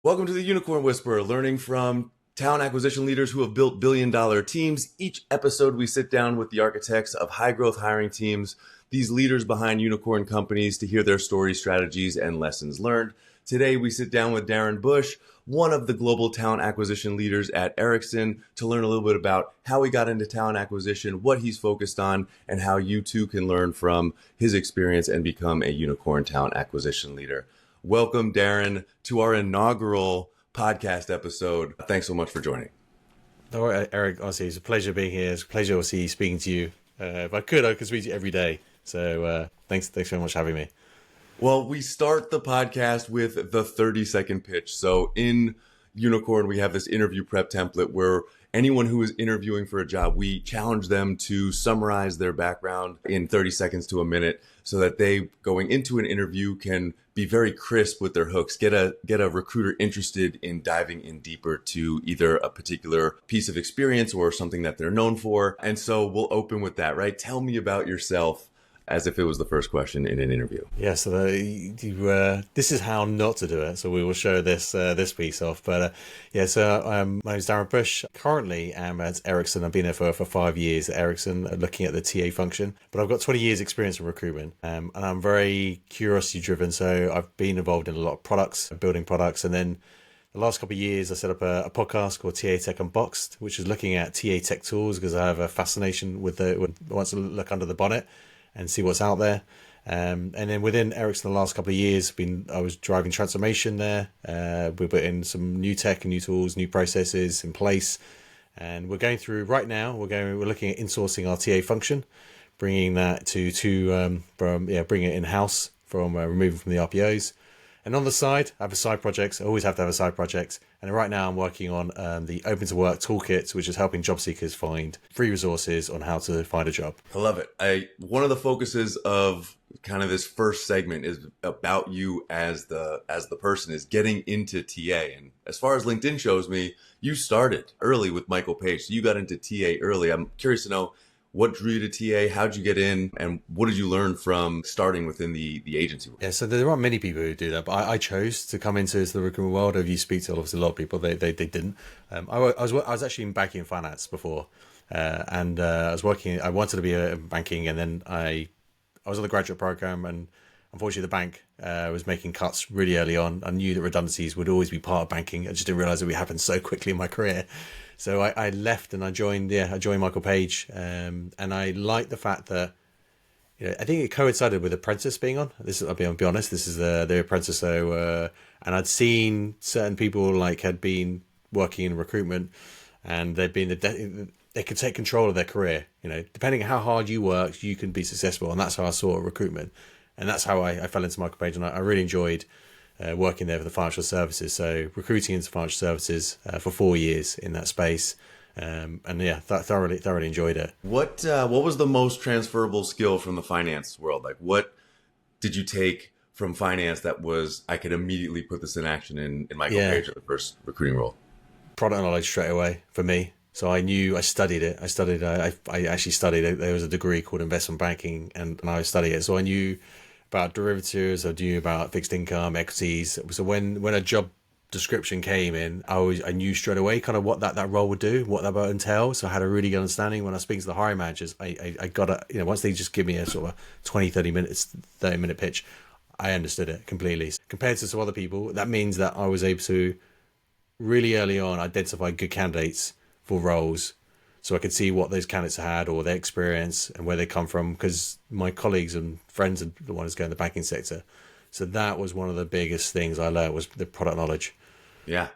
Welcome to the Unicorn Whisperer, learning from talent acquisition leaders who have built billion-dollar teams. Each episode, we sit down with the architects of high-growth hiring teams, these leaders behind unicorn companies, to hear their stories, strategies, and lessons learned. Today, we sit down with Darren Bush, one of the global talent acquisition leaders at Ericsson, to learn a little bit about how he got into talent acquisition, what he's focused on, and how you too can learn from his experience and become a unicorn talent acquisition leader. Welcome, Darren, to our inaugural podcast episode. Thanks so much for joining. No, Eric, honestly, it's a pleasure being here. It's a pleasure, obviously, speaking to you. If I could speak to you every day. So thanks very much for having me. Well, we start the podcast with the 30-second pitch. So in Unicorn, we have this interview prep template where anyone who is interviewing for a job, we challenge them to summarize their background in 30 seconds to a minute so that they, going into an interview, can be very crisp with their hooks, get a recruiter interested in diving in deeper to either a particular piece of experience or something that they're known for. And so we'll open with that, right? Tell me about yourself, as if it was the first question in an interview. Yeah, so this is how not to do it. So we will show this piece off. But so my name is Darren Bush. Currently, I'm at Ericsson. I've been there for 5 years at Ericsson, looking at the TA function. But I've got 20 years experience in recruitment, and I'm very curiosity driven. So I've been involved in a lot of products, building products, and then the last couple of years, I set up a podcast called TA Tech Unboxed, which is looking at TA tech tools because I have a fascination with I want to look under the bonnet and see what's out there. And then within Ericsson the last couple of years, I was driving transformation there. We put in some new tech and new tools, new processes in place. And we're going through right now, we're looking at insourcing our TA function, bringing that bring it in-house from removing from the RPOs. And on the side, I have a side projects. I always have to have a side project. And right now I'm working on the Open to Work toolkit, which is helping job seekers find free resources on how to find a job. I love it. One of the focuses of kind of this first segment is about you as the person, is getting into TA. And as far as LinkedIn shows me, you started early with Michael Page. So you got into TA early. I'm curious to know, what drew you to TA? How'd you get in? And what did you learn from starting within the agency? Yeah, so there aren't many people who do that, but I chose to come into the recruitment world. If you speak to obviously a lot of people, they didn't. I was actually in banking and finance before, and I was working. I wanted to be in banking, and then I was on the graduate program, and unfortunately the bank was making cuts really early on. I knew that redundancies would always be part of banking. I just didn't realize it would happen so quickly in my career. So I left and I joined Michael Page, and I liked the fact that, I think it coincided with Apprentice being on. I'll be honest, this is the Apprentice. So and I'd seen certain people had been working in recruitment, and they'd been they could take control of their career. Depending on how hard you work, you can be successful, and that's how I saw recruitment, and that's how I fell into Michael Page, and I really enjoyed working there for the financial services. So recruiting into financial services for 4 years in that space. Thoroughly enjoyed it. What was the most transferable skill from the finance world? What did you take from finance that was, I could immediately put this in action in Michael Page at the first recruiting role? Product knowledge straight away for me. So I studied it. I actually studied it. There was a degree called investment banking, and I studied it. So I knew about derivatives, I knew about fixed income, equities. So when a job description came in, I knew straight away kind of what that role would do, what that would entail. So I had a really good understanding. When I speak to the hiring managers, I got once they just give me a sort of 30 minute pitch, I understood it completely. Compared to some other people, that means that I was able to really early on identify good candidates for roles, so I could see what those candidates had or their experience and where they come from, because my colleagues and friends are the ones going in the banking sector. So that was one of the biggest things I learned, was the product knowledge. Yeah.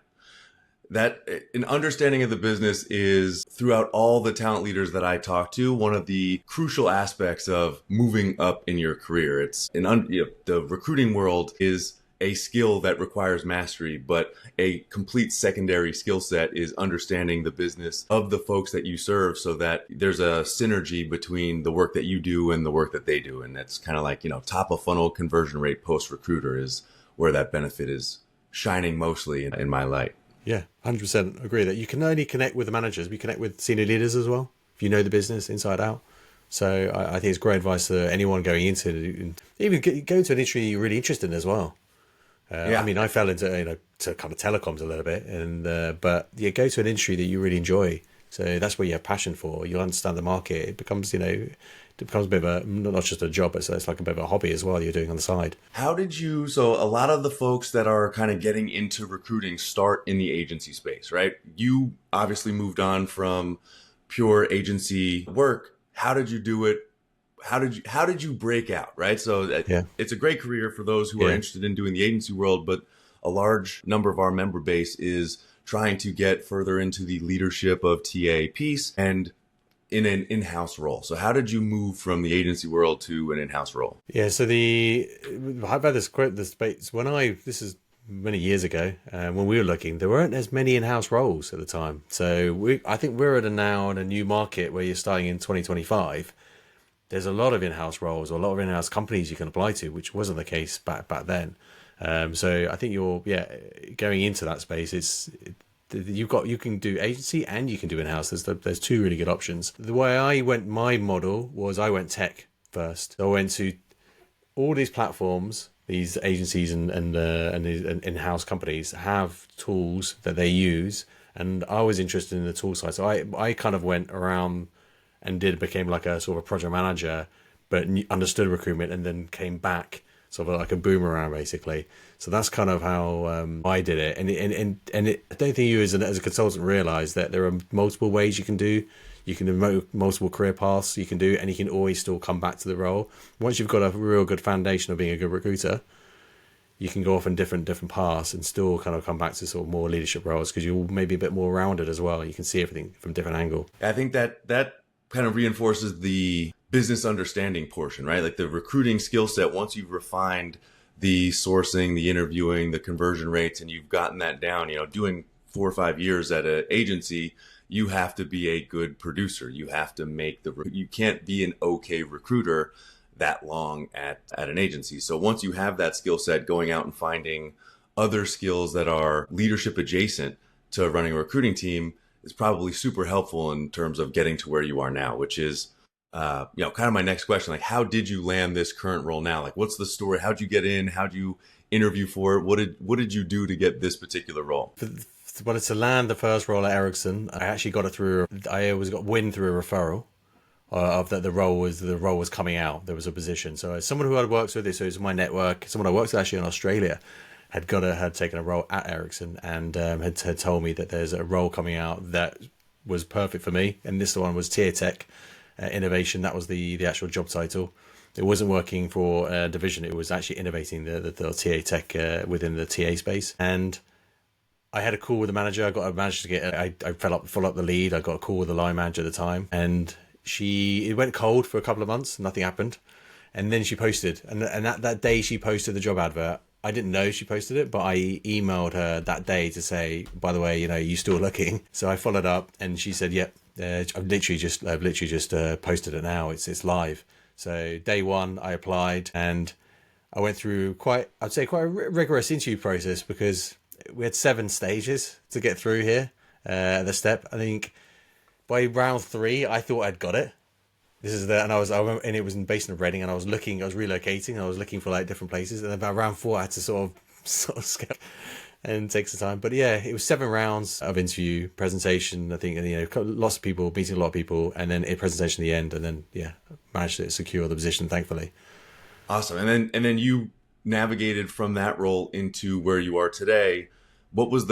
That an understanding of the business is, throughout all the talent leaders that I talk to, one of the crucial aspects of moving up in your career. It's the recruiting world is a skill that requires mastery, but a complete secondary skill set is understanding the business of the folks that you serve, so that there's a synergy between the work that you do and the work that they do. And that's kind of top of funnel conversion rate post recruiter is where that benefit is shining mostly in my light. Yeah, 100% agree that you can only connect with the managers, we connect with senior leaders as well, if you know the business inside out. So I think it's great advice to anyone going into, even go to an industry you're really interested in as well. Yeah. I mean, I fell into to kind of telecoms a little bit, and but you go to an industry that you really enjoy. So that's where you have passion for. You understand the market. It becomes it becomes a bit of a not just a job, but it's like a bit of a hobby as well. You're doing on the side. So a lot of the folks that are kind of getting into recruiting start in the agency space, right? You obviously moved on from pure agency work. How did you do it? How did you break out, right? So Yeah, it's a great career for those who are yeah. interested in doing the agency world, but a large number of our member base is trying to get further into the leadership of TA piece and in an in-house role. So how did you move from the agency world to an in-house role? Yeah, so how about this space this is many years ago, when we were looking, there weren't as many in-house roles at the time. So I think we're at a new market where you're starting in 2025. There's a lot of in-house roles or a lot of in-house companies you can apply to, which wasn't the case back then. So I think going into that space. You can do agency and you can do in-house. There's two really good options. The way my model was I went tech first. So I went to all these platforms, these agencies and in-house companies have tools that they use, and I was interested in the tool side. So I kind of went around and became like a sort of a project manager, but understood recruitment and then came back sort of like a boomerang basically. So that's kind of how I did it. I don't think you as a consultant realize that there are multiple ways you can do multiple career paths you can do, and you can always still come back to the role. Once you've got a real good foundation of being a good recruiter, you can go off in different paths and still kind of come back to sort of more leadership roles because you're maybe a bit more rounded as well. You can see everything from a different angle. I think that kind of reinforces the business understanding portion, right? Like the recruiting skill set, once you've refined the sourcing, the interviewing, the conversion rates, and you've gotten that down, doing 4 or 5 years at an agency, you have to be a good producer. You have to you can't be an okay recruiter that long at an agency. So once you have that skill set, going out and finding other skills that are leadership adjacent to running a recruiting team is probably super helpful in terms of getting to where you are now, which is, kind of my next question. Like, how did you land this current role now? Like, what's the story? How'd you get in? How'd you interview for it? What did you do to get this particular role? Well, to land the first role at Ericsson, I actually got it through. I always got wind through a referral of that the role was coming out. There was a position. So someone who I'd worked with, so it was my network. Someone I worked with actually in Australia had taken a role at Ericsson and had told me that there's a role coming out that was perfect for me. And this one was Tier Tech Innovation. That was the actual job title. It wasn't working for a division. It was actually innovating the TA Tech within the TA space. And I had a call with the manager. I managed to get. I followed up the lead. I got a call with the line manager at the time, and it went cold for a couple of months. Nothing happened, and then she posted. And that day she posted the job advert. I didn't know she posted it, but I emailed her that day to say, by the way, you still looking? So I followed up, and she said, yep. I've literally just posted it now. It's live. So day one, I applied, and I went through I'd say quite a rigorous interview process because we had 7 stages to get through here. The step, I think, by round 3, I thought I'd got it. And I remember, and it was based in Reading, and I was relocating, and I was looking for like different places, and then by round 4, I had to sort of scale and take some time. But yeah, it was 7 rounds of interview, presentation. I think, and lots of people, meeting a lot of people, and then a presentation at the end, and then managed to secure the position, thankfully. Awesome. And then you navigated from that role into where you are today. What was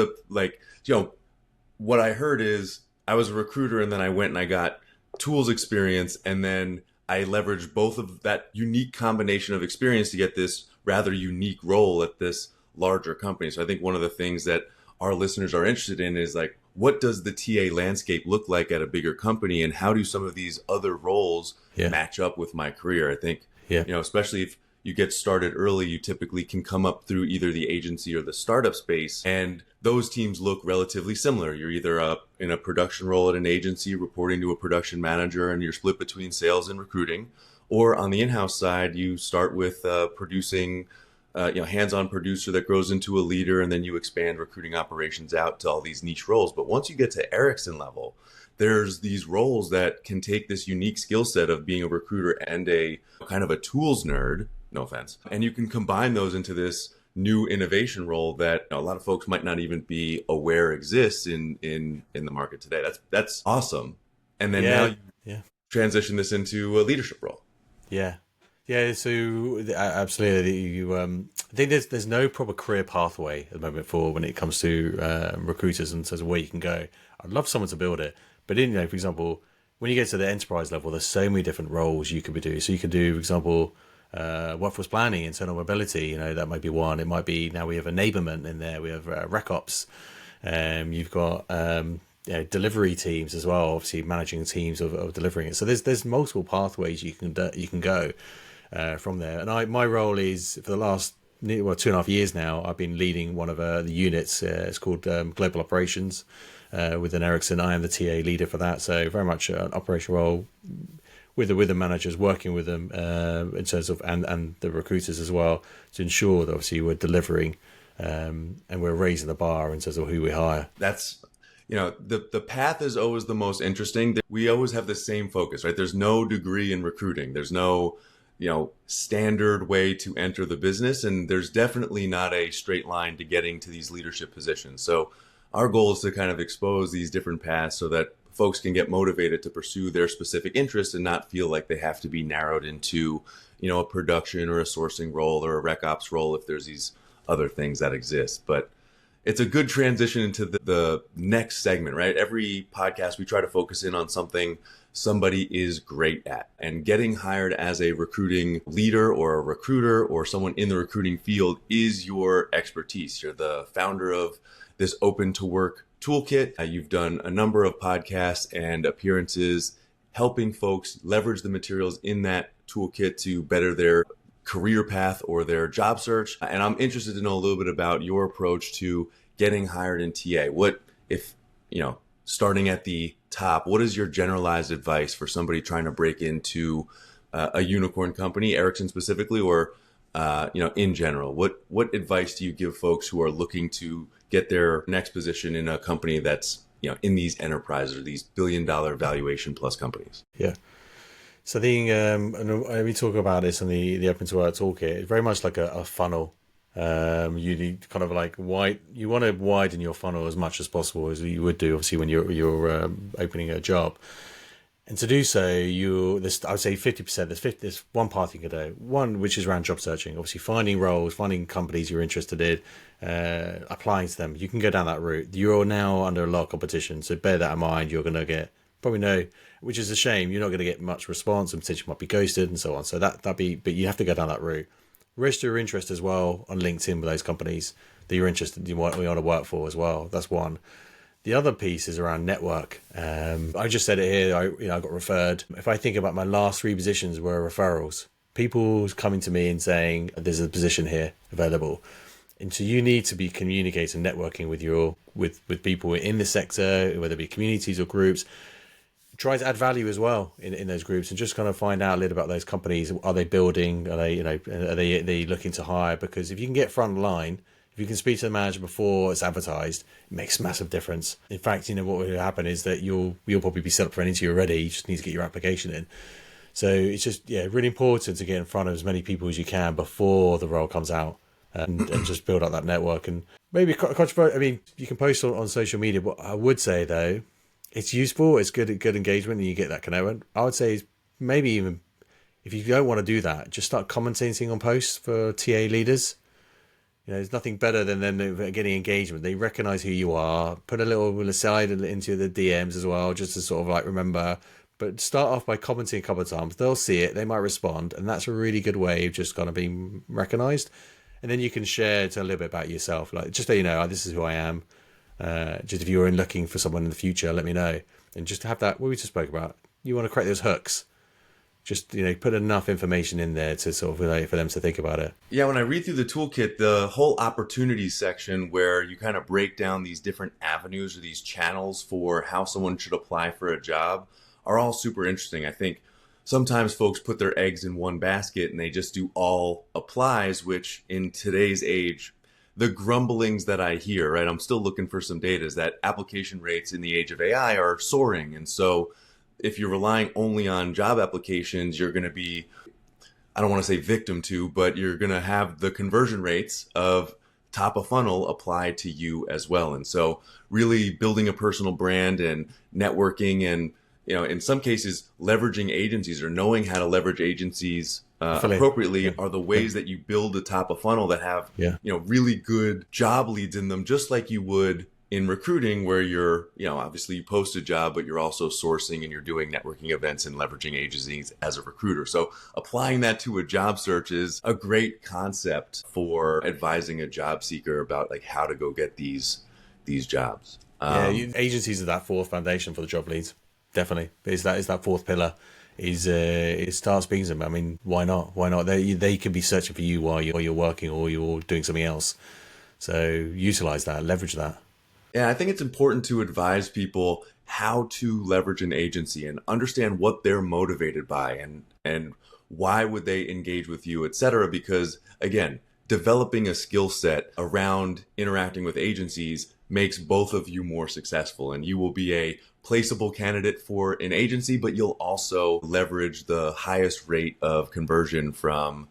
what I heard is I was a recruiter, and then I went and I got tools experience, and then I leveraged both of that unique combination of experience to get this rather unique role at this larger company. So I think one of the things that our listeners are interested in is like, what does the TA landscape look like at a bigger company, and how do some of these other roles match up with my career? I think, especially if you get started early, you typically can come up through either the agency or the startup space, and those teams look relatively similar. You're either in a production role at an agency reporting to a production manager, and you're split between sales and recruiting, or on the in-house side, you start with producing, hands-on producer that grows into a leader, and then you expand recruiting operations out to all these niche roles. But once you get to Ericsson level, there's these roles that can take this unique skill set of being a recruiter and a kind of a tools nerd, no offense, and you can combine those into this new innovation role that a lot of folks might not even be aware exists in the market today. That's awesome. And then now Yeah, you yeah, transition this into a leadership role. yeah, yeah. So absolutely, I think there's no proper career pathway at the moment for when it comes to recruiters and says where you can go. I'd love someone to build it, but for example, when you get to the enterprise level, there's so many different roles you could be doing. So you could do, for example, workforce planning, internal mobility. That might be one. It might be now we have enablement in there. We have rec ops. You've got delivery teams as well. Obviously, managing teams of delivering it. So there's multiple pathways you can go from there. And my role is for the last 2.5 years now. I've been leading one of the units. It's called Global Operations within Ericsson. I am the TA leader for that. So very much an operational role with the managers, working with them in terms of and the recruiters as well to ensure that obviously we're delivering and we're raising the bar in terms of who we hire. That's the path is always the most interesting. We always have the same focus, right? There's no degree in recruiting. There's no standard way to enter the business, and there's definitely not a straight line to getting to these leadership positions. So our goal is to kind of expose these different paths so that folks can get motivated to pursue their specific interests and not feel like they have to be narrowed into a production or a sourcing role or a rec ops role if there's these other things that exist. But it's a good transition into the next segment, right? Every podcast, we try to focus in on something somebody is great at. And getting hired as a recruiting leader or a recruiter or someone in the recruiting field is your expertise. You're the founder of this Open to Work toolkit. You've done a number of podcasts and appearances helping folks leverage the materials in that toolkit to better their career path or their job search. And I'm interested to know a little bit about your approach to getting hired in TA. What if, starting at the top, what is your generalized advice for somebody trying to break into a unicorn company, Ericsson specifically, or, in general? What advice do you give folks who are looking to get their next position in a company that's, in these enterprises or these billion-dollar valuation plus companies? Yeah. So and we talk about this in the Open to Work toolkit. It's very much like a funnel. You need kind of like you want to widen your funnel as much as possible as you would do, obviously, when you're opening a job. And to do so, I would say 50%. There's one path you can do. One, which is around job searching. Obviously, finding roles, finding companies you're interested in, applying to them. You can go down that route. You're now under a lot of competition, so bear that in mind. You're going to get which is a shame. You're not going to get much response, and potentially might be ghosted and so on. So but you have to go down that route. Register your interest as well on LinkedIn with those companies that you're interested in, you want to work for as well. That's one. The other piece is around network. I just said it here. I got referred. If I think about my last 3 positions were referrals, people coming to me and saying there's a position here available. And so you need to be communicating, networking with people in the sector, whether it be communities or groups. Try to add value as well in those groups and just kind of find out a little about those companies. Are they building? Are they looking to hire? Because if you can get front line, if you can speak to the manager before it's advertised, it makes a massive difference. In fact, what will happen is that you'll probably be set up for an interview already. You just need to get your application in. So it's just really important to get in front of as many people as you can before the role comes out and just build up that network. And maybe controversial. I mean, you can post on social media. What I would say though, it's useful. It's good engagement, and you get that connection. I would say maybe even if you don't want to do that, just start commenting on posts for TA leaders. There's nothing better than them getting engagement. They recognize who you are. Put a little aside into the DMs as well, just to sort of like remember. But start off by commenting a couple of times. They'll see it. They might respond, and that's a really good way of just kind of being recognized. And then you can share a little bit about yourself, like just so you know, this is who I am. Just if you're looking for someone in the future, let me know. And just to have that, what we just spoke about, you want to create those hooks. Just, put enough information in there to sort of for them to think about it. Yeah, when I read through the toolkit, the whole opportunities section where you kind of break down these different avenues or these channels for how someone should apply for a job are all super interesting. I think sometimes folks put their eggs in one basket and they just do all applies, which in today's age, the grumblings that I hear, right, I'm still looking for some data, is that application rates in the age of AI are soaring. And so if you're relying only on job applications, you're going to be I don't want to say victim to, but you're going to have the conversion rates of top of funnel apply to you as well. And so really building a personal brand and networking and, in some cases, leveraging agencies or knowing how to leverage agencies appropriately are the ways that you build a top of funnel that have, really good job leads in them, just like you would in recruiting, where you're, obviously you post a job, but you're also sourcing and you're doing networking events and leveraging agencies as a recruiter. So applying that to a job search is a great concept for advising a job seeker about like how to go get these jobs. Agencies are that fourth foundation for the job leads. Definitely. Is that fourth pillar. It starts speaking to them. I mean, why not? Why not? They could be searching for you while you're working or you're doing something else. So utilize that, leverage that. Yeah, I think it's important to advise people how to leverage an agency and understand what they're motivated by and why would they engage with you, et cetera. Because again, developing a skill set around interacting with agencies makes both of you more successful, and you will be a placeable candidate for an agency, but you'll also leverage the highest rate of conversion from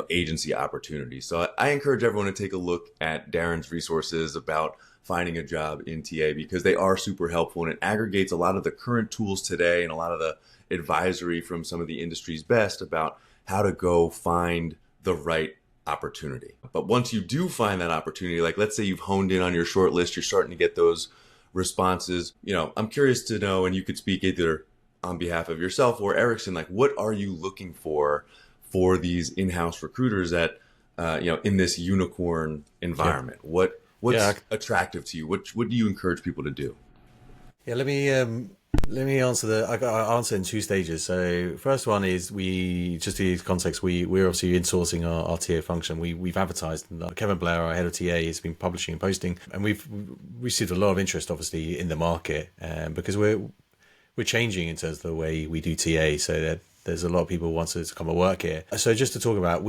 agency opportunities. So I encourage everyone to take a look at Darren's resources about finding a job in TA, because they are super helpful, and it aggregates a lot of the current tools today and a lot of the advisory from some of the industry's best about how to go find the right opportunity. But once you do find that opportunity, like let's say you've honed in on your short list, you're starting to get those responses. I'm curious to know, and you could speak either on behalf of yourself or Ericsson, like what are you looking for these in-house recruiters at in this unicorn environment? Yeah. What's attractive to you? What do you encourage people to do? Yeah, let me answer I answer in two stages. So first one is just to use context, we're obviously insourcing our TA function. We've advertised. Kevin Blair, our head of TA, has been publishing and posting, and we've received a lot of interest, obviously, in the market, because we're changing in terms of the way we do TA. So that there's a lot of people who want to come and work here. So just to talk about,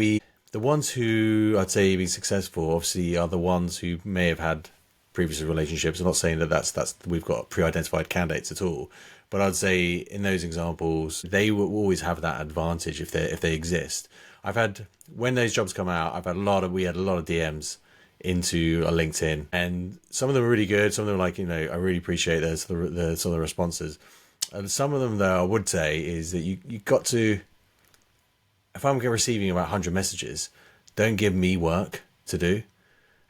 the ones who I'd say have been successful, obviously, are the ones who may have had previous relationships. I'm not saying that that's we've got pre-identified candidates at all, but I'd say in those examples, they will always have that advantage if they exist. When those jobs come out, we had a lot of DMs into a LinkedIn, and some of them are really good. Some of them I really appreciate some of the responses. And some of them, though, I would say is that you got to, if I'm receiving about 100 messages, don't give me work to do.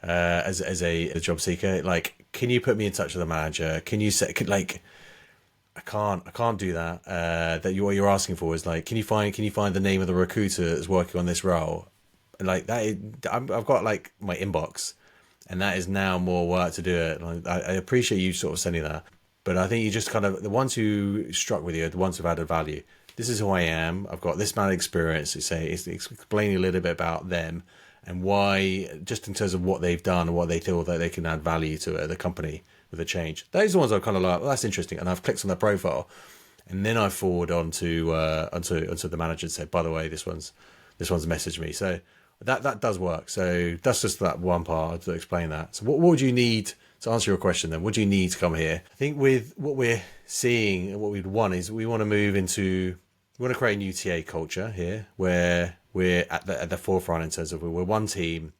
As a job seeker, like, can you put me in touch with a manager? Can you say, I can't do that. What you're asking for is like, can you find the name of the recruiter that's working on this role? And like that, I've got like my inbox, and that is now more work to do it. Like, I appreciate you sort of sending that, but I think you just kind of, the ones who struck with you are the ones who've added value. This is who I am. I've got this amount of experience. It's explaining a little bit about them and why, just in terms of what they've done and what they feel that they can add value to the company with a change. Those are the ones I'm kind of like, well, that's interesting. And I've clicked on their profile, and then I forward onto the manager and said, by the way, this one's messaged me. So that does work. So that's just that one part to explain that. So what would you need to answer your question then? What do you need to come here? I think with what we're seeing and what we'd want is we want to create a new TA culture here where we're at the forefront in terms of we're one team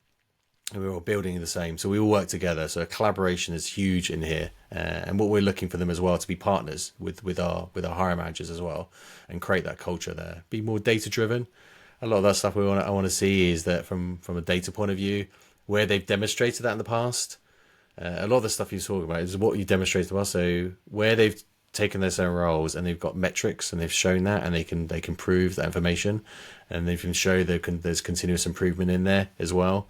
and we're all building the same. So we all work together. So collaboration is huge in here. And what we're looking for them as well to be partners with our hiring managers as well, and create that culture there. Be more data driven. A lot of that stuff I want to see is that from a data point of view, where they've demonstrated that in the past. A lot of the stuff you're talking about is what you demonstrated to us. So where they've taken their own roles and they've got metrics and they've shown that, and they can prove that information, and they can show there's continuous improvement in there as well.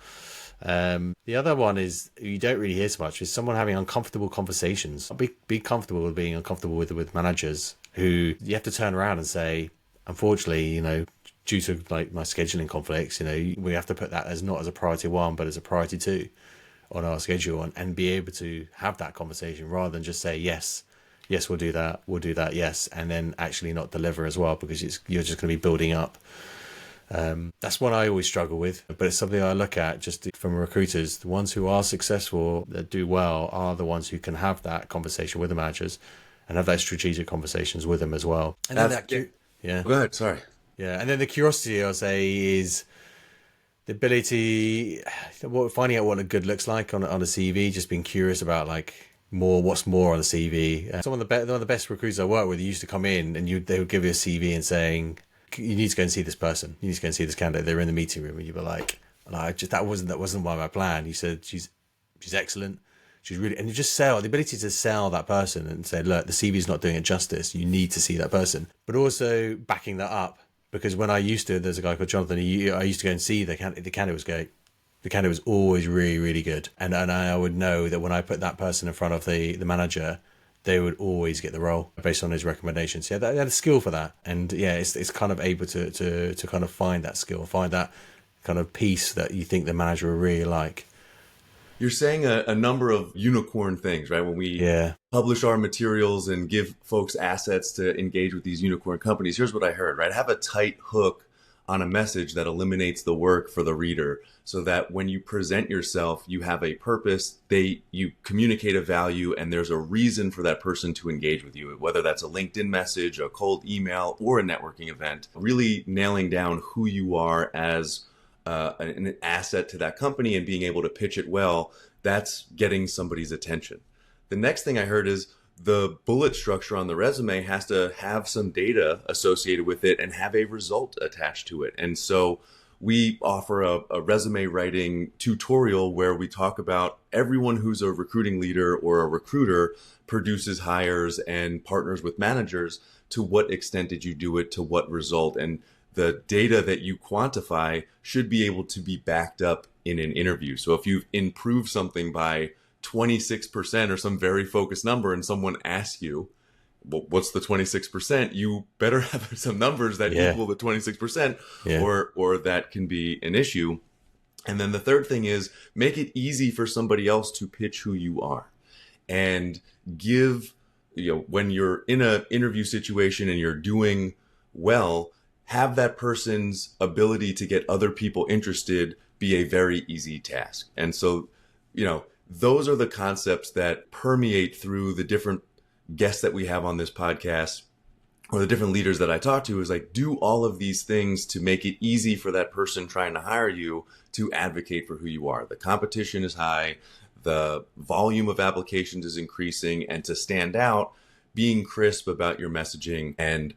The other one is you don't really hear so much is someone having uncomfortable conversations. Be comfortable with being uncomfortable with managers who you have to turn around and say, unfortunately, due to like my scheduling conflicts, we have to put that as not as a priority 1, but as a priority 2 on our schedule, and be able to have that conversation rather than just say, yes, we'll do that, yes, and then actually not deliver as well, because you're just going to be building up. That's one I always struggle with, but it's something I look at just from recruiters. The ones who are successful, that do well, are the ones who can have that conversation with the managers and have those strategic conversations with them as well. And yeah. Go ahead. Sorry. Yeah, and then the curiosity, I'll say, is the ability, finding out what a good looks like on a CV. Just being curious about like what's more on the CV. One of the best recruiters I work with used to come in and they would give you a CV and saying, you need to go and see this person. You need to go and see this candidate. They were in the meeting room, and you were like, that wasn't my plan. You said she's excellent. She's really, and you just sell the ability to sell that person and say, look, the CV is not doing it justice. You need to see that person, but also backing that up. Because when there's a guy called Jonathan. I used to go and see the candidate was great. The candidate was always really, really good, and I would know that when I put that person in front of the manager, they would always get the role based on his recommendations. Yeah, they had a skill for that, and yeah, it's kind of able to kind of find that skill, find that kind of piece that you think the manager will really like. You're saying a number of unicorn things, right? When we publish our materials and give folks assets to engage with these unicorn companies, here's what I heard, right? Have a tight hook on a message that eliminates the work for the reader, so that when you present yourself, you have a purpose, you communicate a value, and there's a reason for that person to engage with you, whether that's a LinkedIn message, a cold email, or a networking event. Really nailing down who you are as an asset to that company and being able to pitch it well, that's getting somebody's attention. The next thing I heard is the bullet structure on the resume has to have some data associated with it and have a result attached to it. And so we offer a resume writing tutorial where we talk about everyone who's a recruiting leader or a recruiter produces hires and partners with managers. To what extent did you do it? To what result? And the data that you quantify should be able to be backed up in an interview. So if you've improved something by 26% or some very focused number, and someone asks you, well, what's the 26%? You better have some numbers that equal the 26%, or that can be an issue. And then the third thing is make it easy for somebody else to pitch who you are, and give, when you're in an interview situation and you're doing well, have that person's ability to get other people interested be a very easy task. And so, those are the concepts that permeate through the different guests that we have on this podcast, or the different leaders that I talk to, is like, do all of these things to make it easy for that person trying to hire you to advocate for who you are. The competition is high, the volume of applications is increasing, and to stand out, being crisp about your messaging and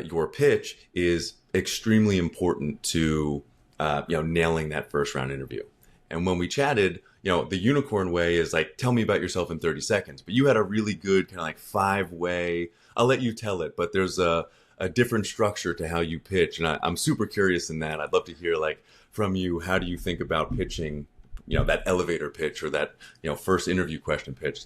your pitch is extremely important to nailing that first round interview. And when we chatted, the unicorn way is like, tell me about yourself in 30 seconds. But you had a really good kind of like 5-way, I'll let you tell it, but there's a different structure to how you pitch. And I'm super curious in that. I'd love to hear from you, how do you think about pitching, that elevator pitch, or that, first interview question pitch?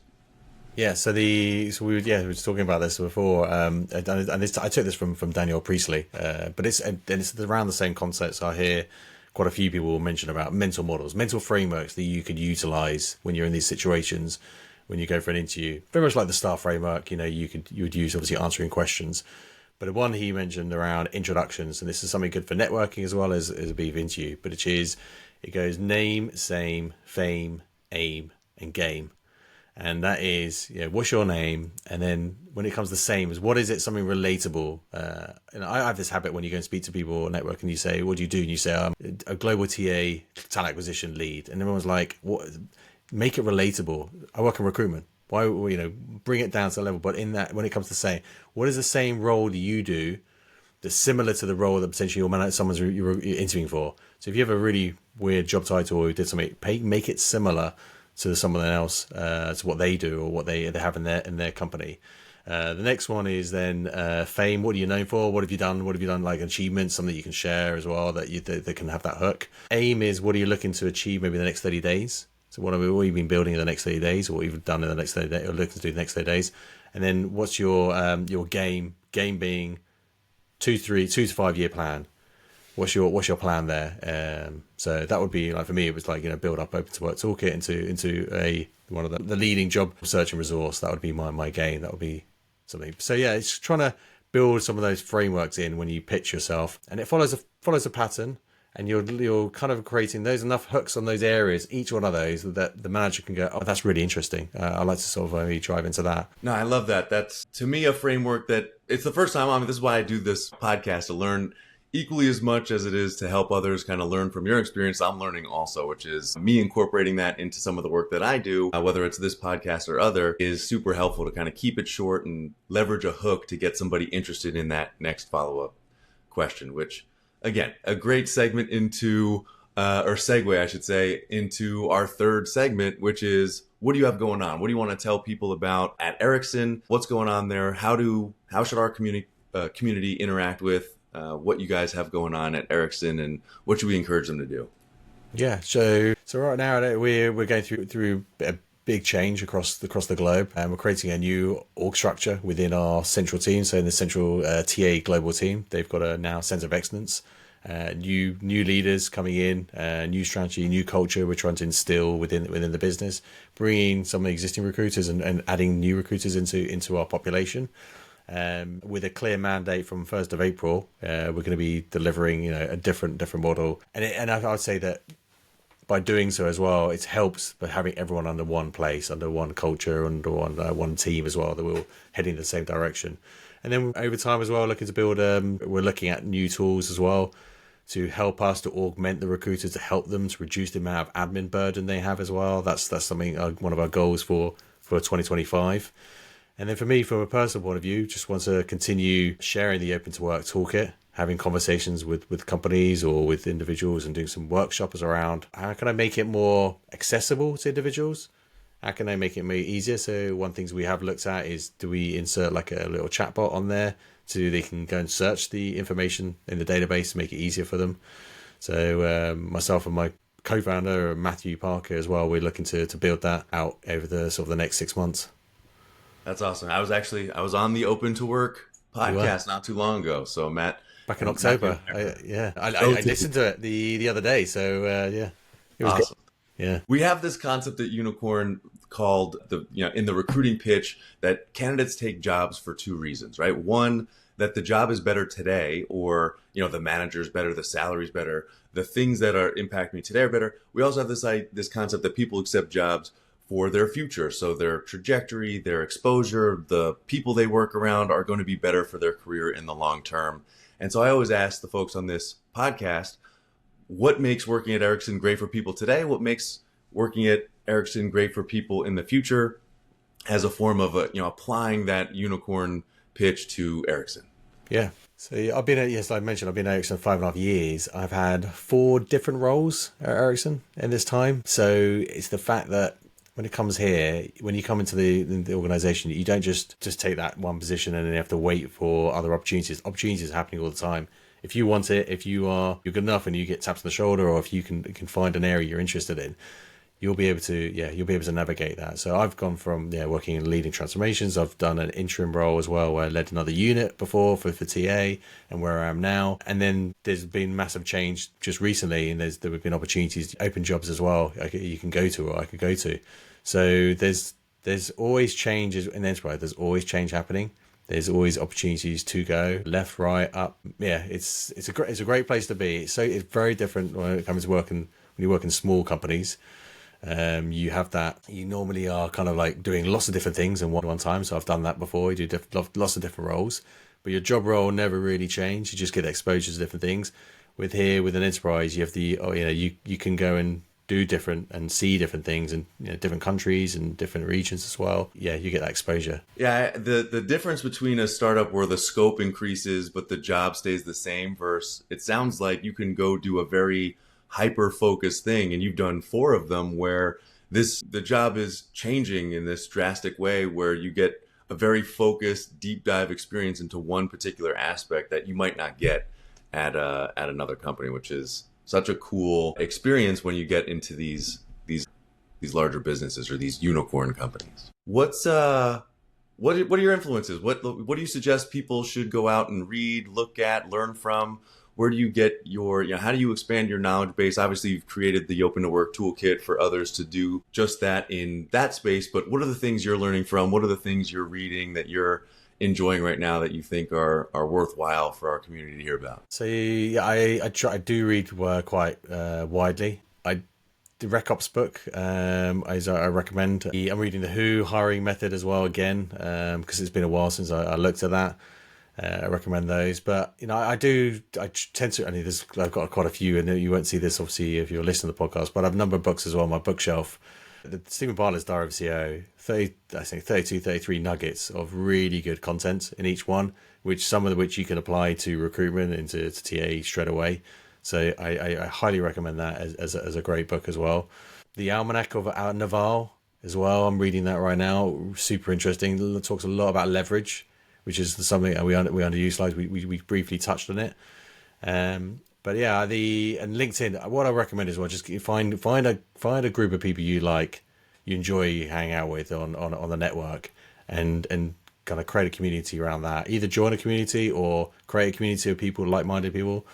Yeah, we were just talking about this before, and I took this from Daniel Priestley, but it's around the same concepts. I hear quite a few people mention about mental models, mental frameworks that you could utilize when you're in these situations, when you go for an interview. Very much like the STAR framework, you would use obviously answering questions. But the one he mentioned around introductions, and this is something good for networking as well as a brief interview, but it goes name, same, fame, aim, and game. And that is, what's your name? And then when it comes to same, is what is it, something relatable? And I have this habit when you go and speak to people at network and you say, what do you do? And you say, I'm a global TA talent acquisition lead. And everyone's like, what? Make it relatable. I work in recruitment. Why, bring it down to the level. But in that, when it comes to saying, what is the same role that you do that's similar to the role that potentially you're interviewing for? So if you have a really weird job title or you did something, make it similar to someone else, to what they do or what they have in their company. The next one is then fame. What are you known for? What have you done? What have you done, like achievements, something that you can share as well that can have that hook. Aim is, what are you looking to achieve maybe in the next 30 days? So what have you been building in the next 30 days, or what you've done in the next 30 days, or looking to do the next 30 days? And then what's your game? Game being 2 to 5 year plan. What's your plan there? So that would be like, for me, it was like, build up open to work toolkit into one of the leading job search and resource. That would be my game. That would be something. So yeah, it's trying to build some of those frameworks in when you pitch yourself, and it follows a pattern, and you're kind of creating those enough hooks on those areas, each one of those, that the manager can go, oh, that's really interesting. I like to sort of drive into that. No, I love that. That's, to me, a framework that, it's the first time, this is why I do this podcast, to learn equally as much as it is to help others kind of learn from your experience, I'm learning also, which is me incorporating that into some of the work that I do, whether it's this podcast or other, is super helpful to kind of keep it short and leverage a hook to get somebody interested in that next follow-up question, which, again, a great segment into, or segue, I should say, into our third segment, which is, what do you have going on? What do you want to tell people about at Ericsson? What's going on there? How should our community interact with what you guys have going on at Ericsson, and what should we encourage them to do? Yeah, so right now we're going through a big change across the globe, and we're creating a new org structure within our central team. So in the central TA global team, they've got a now center of excellence. New leaders coming in, new strategy, new culture we're trying to instill within the business, bringing some of the existing recruiters and adding new recruiters into our population. With a clear mandate from 1st of April, we're going to be delivering a different model, and I would say that by doing so as well, it helps by having everyone under one place, under one culture, under one team as well, that we're all heading in the same direction. And then over time as well, looking to build, we're looking at new tools as well to help us to augment the recruiters, to help them to reduce the amount of admin burden they have as well. That's something, one of our goals for 2025. And then for me, from a personal point of view, just want to continue sharing the Open to Work toolkit, having conversations with companies or with individuals, and doing some workshops around how can I make it more accessible to individuals? How can I make it easier? So one things we have looked at is, do we insert like a little chatbot on there so they can go and search the information in the database to make it easier for them? So myself and my co-founder, Matthew Parker as well, we're looking to build that out over the next 6 months. That's awesome. I was on the Open to Work podcast not too long ago. So Matt, back in October, I listened to it the other day. So it was awesome. Good. Yeah, we have this concept at Unicorn called in the recruiting pitch, that candidates take jobs for two reasons, right? One, that the job is better today, or the manager's better, the salary's better, the things that are impacting me today are better. We also have this concept that people accept jobs for their future. So their trajectory, their exposure, the people they work around are going to be better for their career in the long term. And so I always ask the folks on this podcast, what makes working at Ericsson great for people today? What makes working at Ericsson great for people in the future, as a form of applying that unicorn pitch to Ericsson? Yeah. So I've been at Ericsson 5.5 years. I've had 4 different roles at Ericsson in this time. So it's the fact that when it comes here, when you come into the organization, you don't just take that one position and then you have to wait for other opportunities. Opportunities are happening all the time. If you want it, if you're good enough and you get taps on the shoulder, or if you can find an area you're interested in, you'll be able to navigate that. So I've gone from working in leading transformations. I've done an interim role as well, where I led another unit before for TA, and where I am now. And then there's been massive change just recently, and there have been opportunities, open jobs as well. You can go to, or I could go to. So there's always changes in enterprise. There's always change happening. There's always opportunities to go left, right, up. Yeah, it's a great place to be. It's very different when it comes to when you work in small companies. You have that. You normally are kind of like doing lots of different things in one time. So I've done that before. You do lots of different roles, but your job role never really changed. You just get exposure to different things. With an enterprise, you have you can go and do different and see different things in different countries and different regions as well. Yeah, you get that exposure. Yeah, the difference between a startup where the scope increases but the job stays the same, versus it sounds like you can go do a very hyper-focused thing, and you've done 4 of them, where the job is changing in this drastic way, where you get a very focused, deep dive experience into one particular aspect that you might not get at another company, which is such a cool experience when you get into these larger businesses or these unicorn companies. What are your influences? What do you suggest people should go out and read, look at, learn from? Where do you get how do you expand your knowledge base? Obviously, you've created the Open to Work toolkit for others to do just that in that space. But what are the things you're learning from? What are the things you're reading that you're enjoying right now that you think are worthwhile for our community to hear about? So yeah, I do read quite widely. The RecOps book, as I recommend. I'm reading the Who hiring method as well again, because it's been a while since I looked at that. I recommend those. But I tend to. I've got quite a few, and you won't see this obviously if you're listening to the podcast. But I've a number of books as well on my bookshelf. The Stephen Bartlett's Diary of a CEO, 32, 33 nuggets of really good content in each one, some of which you can apply to recruitment, into TA straight away. So I highly recommend that as a great book as well. The Almanac of Naval as well. I'm reading that right now. Super interesting. It talks a lot about leverage, which is something we underutilized. We briefly touched on it. But yeah, and LinkedIn. What I recommend is just find a group of people you enjoy hanging out with on the network, and kind of create a community around that. Either join a community or create a community of people, like-minded people.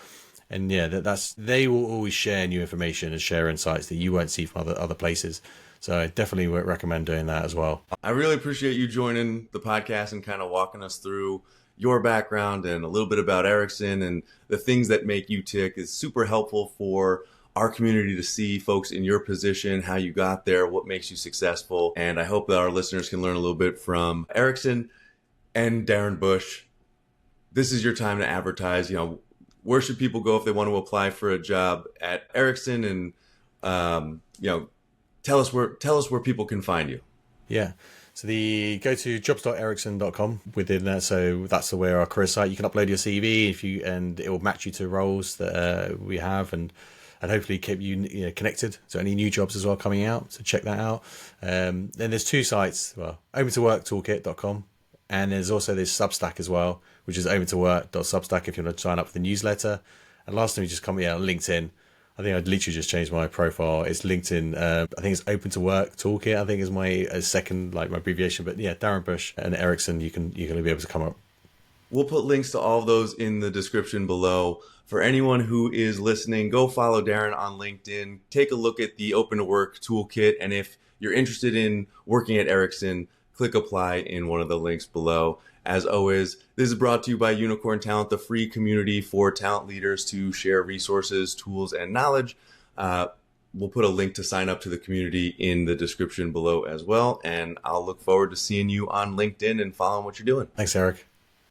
And yeah, they will always share new information and share insights that you won't see from other places. So I definitely would recommend doing that as well. I really appreciate you joining the podcast and kind of walking us through your background and a little bit about Ericsson and the things that make you tick. Is super helpful for our community to see folks in your position, how you got there, what makes you successful. And I hope that our listeners can learn a little bit from Ericsson and Darren Bush. This is your time to advertise. Where should people go if they want to apply for a job at Ericsson? And tell us where people can find you. Yeah. So go to jobs.ericsson.com within that. So that's where our career site. You can upload your CV and it will match you to roles that we have, and hopefully keep you connected to any new jobs as well coming out. So check that out. Then there's two sites. Well, opentoworktoolkit.com, and there's also this Substack as well, which is opentowork.substack if you want to sign up for the newsletter. And last time we just come on LinkedIn. I think I'd literally just changed my profile. It's LinkedIn. I think it's Open to Work Toolkit. I think is my second, my abbreviation. But yeah, Darren Bush and Ericsson, you're going to be able to come up. We'll put links to all of those in the description below. For anyone who is listening, go follow Darren on LinkedIn. Take a look at the Open to Work Toolkit. And if you're interested in working at Ericsson, click apply in one of the links below. As always, this is brought to you by Unicorn Talent, the free community for talent leaders to share resources, tools, and knowledge. We'll put a link to sign up to the community in the description below as well. And I'll look forward to seeing you on LinkedIn and following what you're doing. Thanks, Eric.